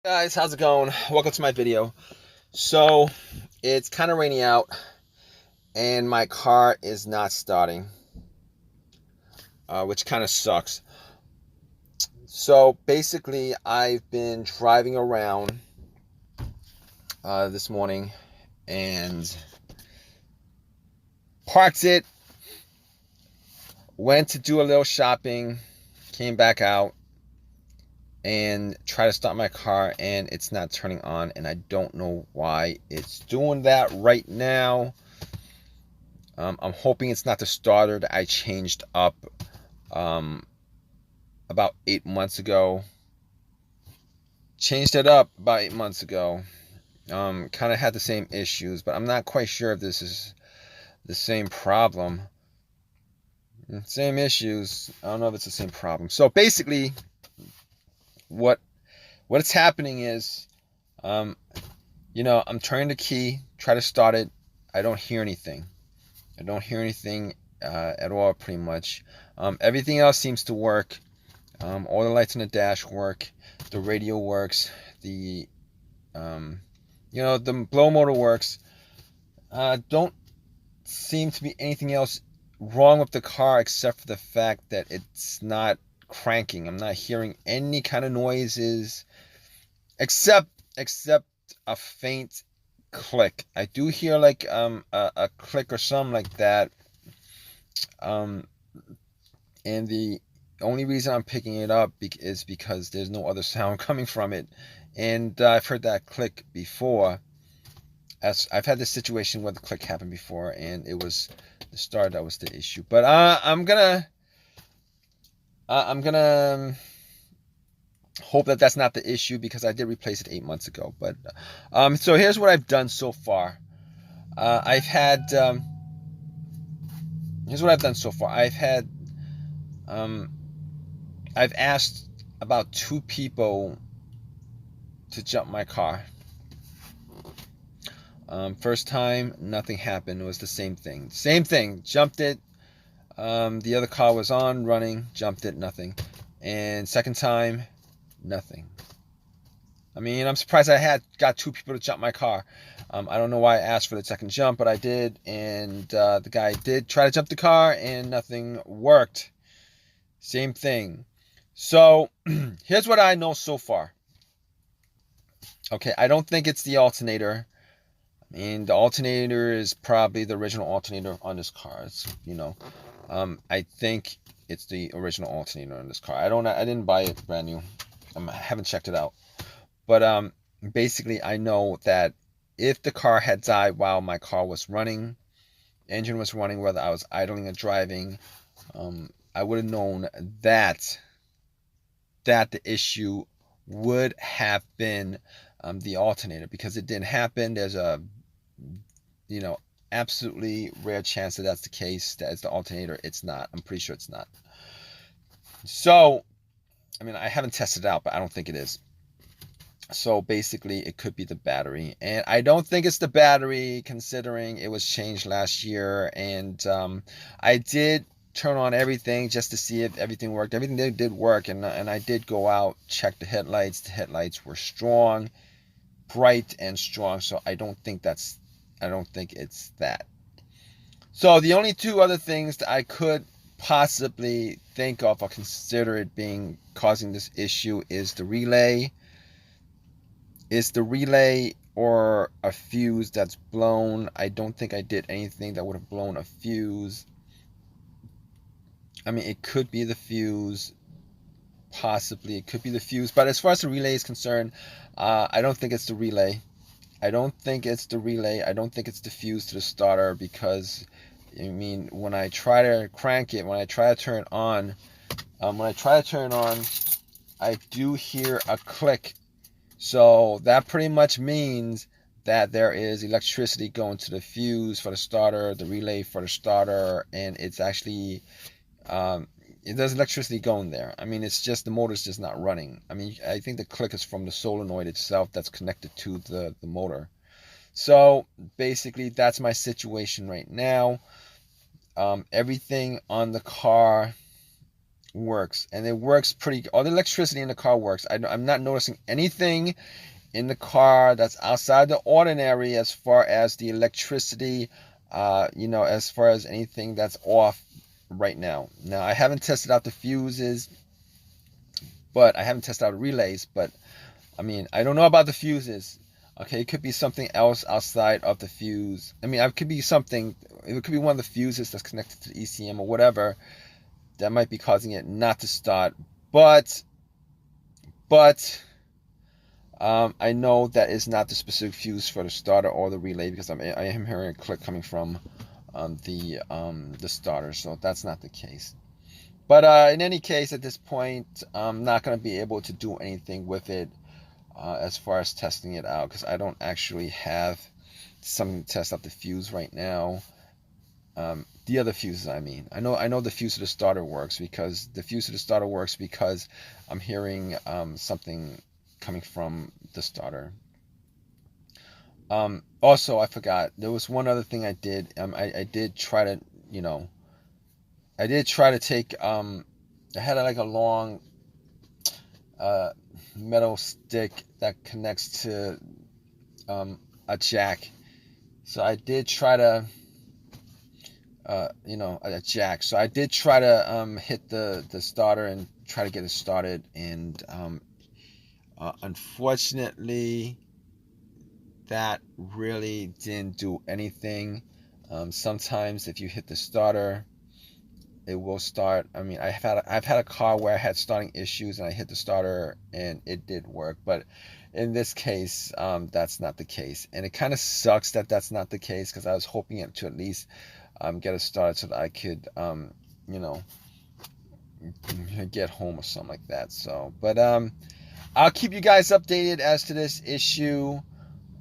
Guys, how's it going? Welcome to my video. So it's kind of rainy out and my car is not starting, which kind of sucks. So basically I've been driving around this morning and parked it, went to do a little shopping, came back out and try to start my car, and it's not turning on, and I don't know why it's doing that right now. I'm hoping it's not the starter that I changed up about 8 months ago. Changed it up about 8 months ago. Kind of had the same issues, but I'm not quite sure if this is the same problem. Same issues. I don't know if it's the same problem. So basically, what's happening is, I'm turning the key, try to start it. I don't hear anything. At all, pretty much. Everything else seems to work. All the lights on the dash work. The radio works. The blow motor works. Don't seem to be anything else wrong with the car except for the fact that it's not cranking. I'm not hearing any kind of noises except a faint click. I do hear like a click or something like that. And the only reason I'm picking it up is because there's no other sound coming from it. And I've heard that click before. As I've had this situation where the click happened before, and it was the start that was the issue. But I'm gonna hope that that's not the issue, because I did replace it 8 months ago. But so here's what I've done so far. Here's what I've done so far. I've asked about 2 people to jump my car. First time, nothing happened. It was the same thing. Jumped it. The other car was on, running. Jumped it, nothing. And second time, nothing. I mean, I'm surprised I got 2 people to jump my car. I don't know why I asked for the second jump, but I did. And the guy did try to jump the car, and nothing worked. Same thing. So here's what I know so far. Okay, I don't think it's the alternator. I mean, the alternator is probably the original alternator on this car. I think it's the original alternator on this car. I didn't buy it brand new. I haven't checked it out. But basically, I know that if the car had died while my car was running, engine was running, whether I was idling or driving, I would have known that the issue would have been the alternator, because it didn't happen. There's a absolutely rare chance that that's the case, that it's the alternator. It's not. I'm pretty sure it's not. So, I mean, I haven't tested it out, but I don't think it is. So basically, it could be the battery, and I don't think it's the battery, considering it was changed last year. And I did turn on everything just to see if everything worked. Everything did work, and I did go out, check the headlights. The headlights were strong, bright and strong. So I don't think it's that. So the only 2 other things that I could possibly think of or consider it being causing this issue is the relay. Or a fuse that's blown. I don't think I did anything that would have blown a fuse. I mean, it could be the fuse. Possibly it could be the fuse. But as far as the relay is concerned, I don't think it's the relay. I don't think it's the fuse to the starter, because, I mean, when I try to crank it, when I try to turn it on, I do hear a click. So that pretty much means that there is electricity going to the fuse for the starter, the relay for the starter, and it's actually, there's electricity going there. I mean, it's just the motor's just not running. I mean, I think the click is from the solenoid itself that's connected to the motor. So basically, that's my situation right now. Everything on the car works, and it works pretty. All the electricity in the car works. I'm not noticing anything in the car that's outside the ordinary as far as the electricity, as far as anything that's off right now. Now, I haven't tested out the fuses, but I haven't tested out the relays, but I mean, I don't know about the fuses. Okay, it could be something else outside of the fuse. I mean, it could be something, it could be one of the fuses that's connected to the ECM or whatever that might be causing it not to start. But I know that is not the specific fuse for the starter or the relay, because I am hearing a click coming from the starter, so that's not the case. But in any case, at this point, I'm not going to be able to do anything with it as far as testing it out, because I don't actually have something to test out the fuse right now. The other fuses, I mean, I know the fuse of the starter works, because I'm hearing something coming from the starter. Also, I forgot, there was one other thing I did. I did try to, take, I had like a long metal stick that connects to a jack. So I did try to, a jack. So I did try to hit the starter and try to get it started, and unfortunately, that really didn't do anything. Sometimes if you hit the starter, it will start. I mean, I've had a car where I had starting issues and I hit the starter and it did work, but in this case, that's not the case, and it kind of sucks that that's not the case, because I was hoping it to at least get it started so that I could, get home or something like that. So, but I'll keep you guys updated as to this issue.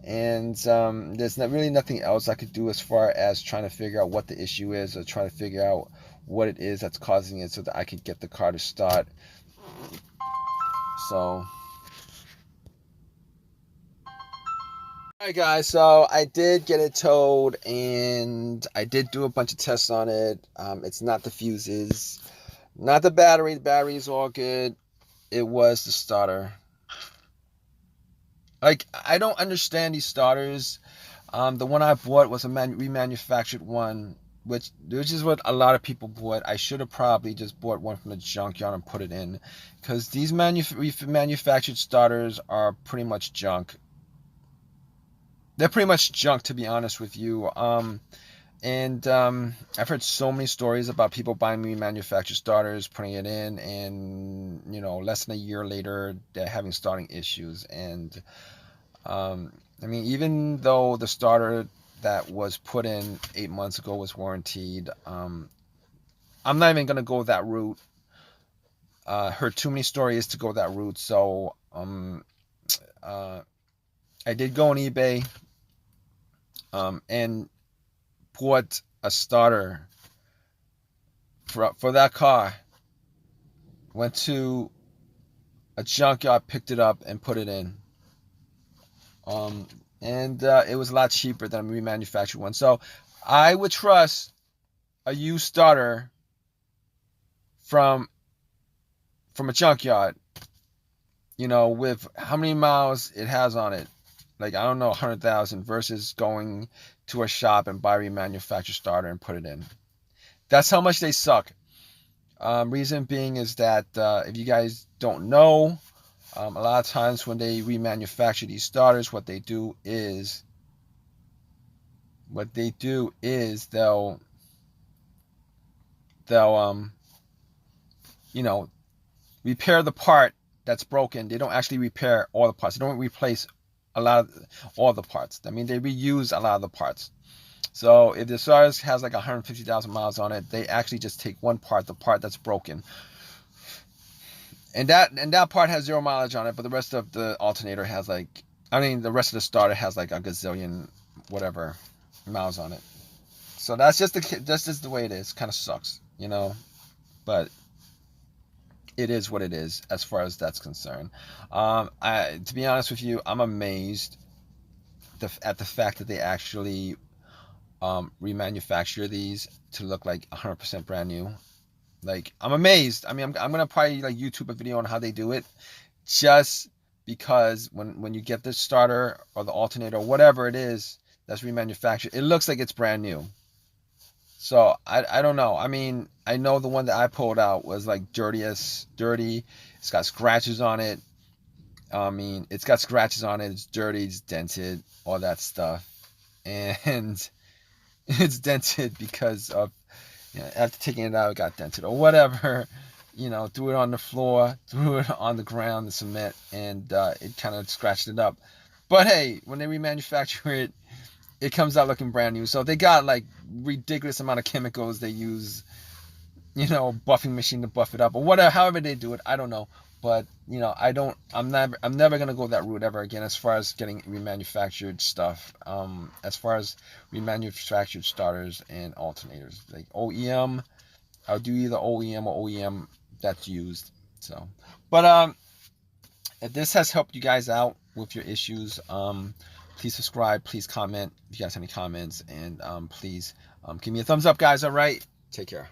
And there's really nothing else I could do as far as trying to figure out what the issue is, or trying to figure out what it is that's causing it, so that I could get the car to start. So, alright guys, so I did get it towed, and I did do a bunch of tests on it. It's not the fuses, not the battery. The battery is all good. It was the starter. Like, I don't understand these starters. The one I bought was a remanufactured one, which is what a lot of people bought. I should have probably just bought one from the junkyard and put it in, because these manufactured starters are pretty much junk. They're pretty much junk, to be honest with you. And I've heard so many stories about people buying remanufactured starters, putting it in, and less than a year later they're having starting issues. And I mean, even though the starter that was put in 8 months ago was warranted, I'm not even gonna go that route. Heard too many stories to go that route. So I did go on eBay and bought a starter for that car. Went to a junkyard, picked it up, and put it in. And it was a lot cheaper than a remanufactured one. So I would trust a used starter from a junkyard, with how many miles it has on it. Like, I don't know, 100,000, versus going to a shop and buy a remanufactured starter and put it in. That's how much they suck. Reason being is that if you guys don't know, a lot of times when they remanufacture these starters, what they do is they'll repair the part that's broken. They don't actually repair all the parts. They don't replace all the parts. I mean, they reuse a lot of the parts. So if the starter has like 150,000 miles on it, they actually just take one part, the part that's broken, and that part has 0 mileage on it, but the rest of the alternator has the rest of the starter has like a gazillion whatever miles on it. So that's just the way it is. Kind of sucks, but it is what it is as far as that's concerned. To be honest with you, I'm amazed at the fact that they actually remanufacture these to look like 100% brand new. Like, I'm amazed. I mean, I'm gonna probably like YouTube a video on how they do it, just because when you get the starter or the alternator or whatever it is that's remanufactured, it looks like it's brand new. So I don't know. I mean, I know the one that I pulled out was like dirty. It's got scratches on it. I mean, it's got scratches on it. It's dirty. It's dented. All that stuff. And it's dented because of, after taking it out, it got dented or whatever. Threw it on the floor, threw it on the ground, the cement, and it kind of scratched it up. But hey, when they remanufacture it, it comes out looking brand new. So they got like ridiculous amount of chemicals they use, buffing machine to buff it up or whatever, however they do it. I don't know. But I'm never gonna go that route ever again as far as getting remanufactured stuff. As far as remanufactured starters and alternators, like OEM, I'll do either OEM or OEM that's used. So, but if this has helped you guys out with your issues, please subscribe, please comment if you guys have any comments, and please give me a thumbs up, guys. All right, take care.